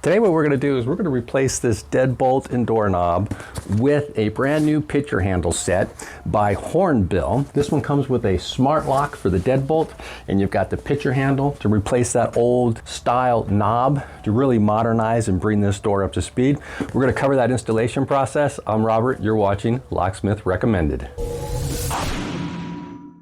Today what we're going to do is we're going to replace this deadbolt and doorknob with a brand new picture handle set by Hornbill. This one comes with a smart lock for the deadbolt, and you've got the picture handle to replace that old style knob to really modernize and bring this door up to speed. We're going to cover that installation process. I'm Robert, you're watching Locksmith Recommended.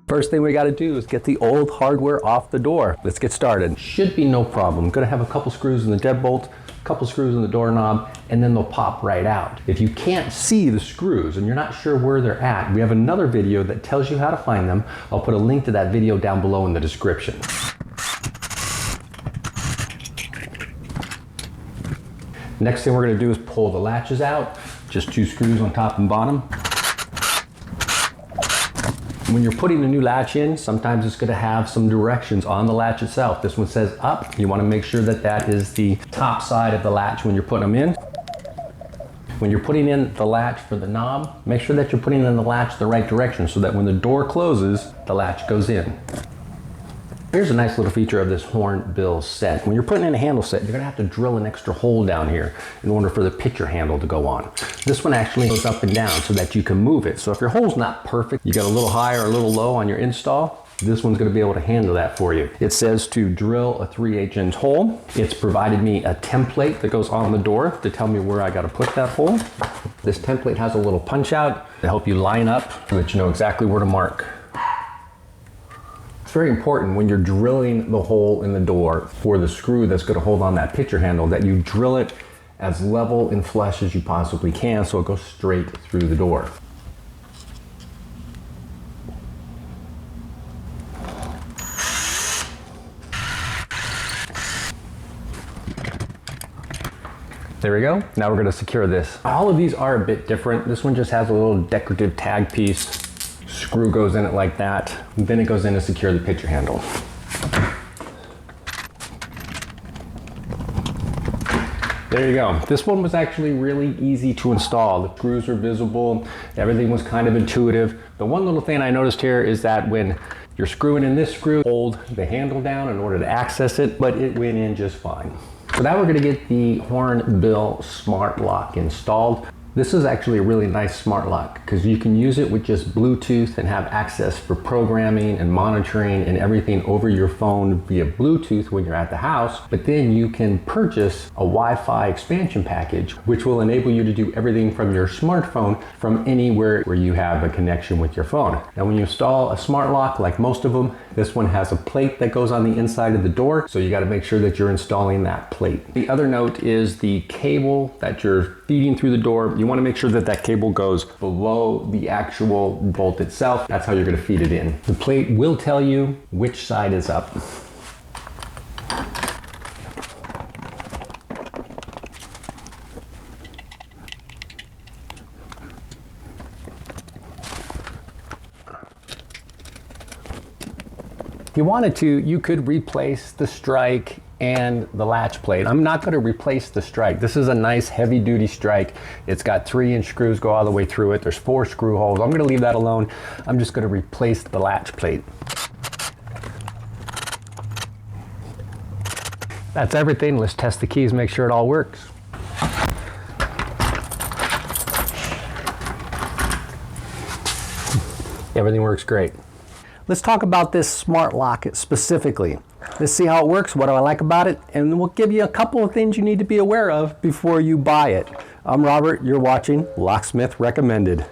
First thing we got to do is get the old hardware off the door. Let's get started. Should be no problem. Going to have a couple screws in the deadbolt, couple screws in the doorknob, and then they'll pop right out. If you can't see the screws and you're not sure where they're at, we have another video that tells you how to find them. I'll put a link to that video down below in the description. Next thing we're going to do is pull the latches out. Just 2 screws on top and bottom. When you're putting a new latch in, sometimes it's going to have some directions on the latch itself. This one says up. You want to make sure that that is the top side of the latch when you're putting them in. When you're putting in the latch for the knob, make sure that you're putting in the latch the right direction so that when the door closes, the latch goes in. Here's a nice little feature of this Hornbill set. When you're putting in a handle set, you're going to have to drill an extra hole down here in order for the picture handle to go on. This one actually goes up and down so that you can move it. So if your hole's not perfect, you got a little high or a little low on your install, this one's going to be able to handle that for you. It says to drill a 3/8 inch hole. It's provided me a template that goes on the door to tell me where I got to put that hole. This template has a little punch out to help you line up so that you know exactly where to mark. It's very important when you're drilling the hole in the door for the screw that's going to hold on that picture handle that you drill it as level and flush as you possibly can so it goes straight through the door. There we go. Now we're going to secure this. All of these are a bit different. This one just has a little decorative tag piece. Screw goes in it like that, then it goes in to secure the picture handle. There you go. This one was actually really easy to install. The screws are visible, everything was kind of intuitive. The one little thing I noticed here is that when you're screwing in this screw, hold the handle down in order to access it, but it went in just fine. So now we're going to get the Hornbill smart lock installed. This is actually a really nice smart lock because you can use it with just Bluetooth and have access for programming and monitoring and everything over your phone via Bluetooth when you're at the house. But then you can purchase a Wi-Fi expansion package, which will enable you to do everything from your smartphone from anywhere where you have a connection with your phone. Now, when you install a smart lock, like most of them, this one has a plate that goes on the inside of the door. So you got to make sure that you're installing that plate. The other note is the cable that you're feeding through the door. You want to make sure that that cable goes below the actual bolt itself. That's how you're going to feed it in. The plate will tell you which side is up. If you wanted to, you could replace the strike and the latch plate. I'm not going to replace the strike. This is a nice heavy duty strike. It's got 3-inch screws go all the way through it. There's 4 screw holes. I'm going to leave that alone. I'm just going to replace the latch plate. That's everything. Let's test the keys, make sure it all works. Everything works great. Let's talk about this smart lock specifically. Let's see how it works, what do I like about it, and we'll give you a couple of things you need to be aware of before you buy it. I'm Robert, you're watching Locksmith Recommended.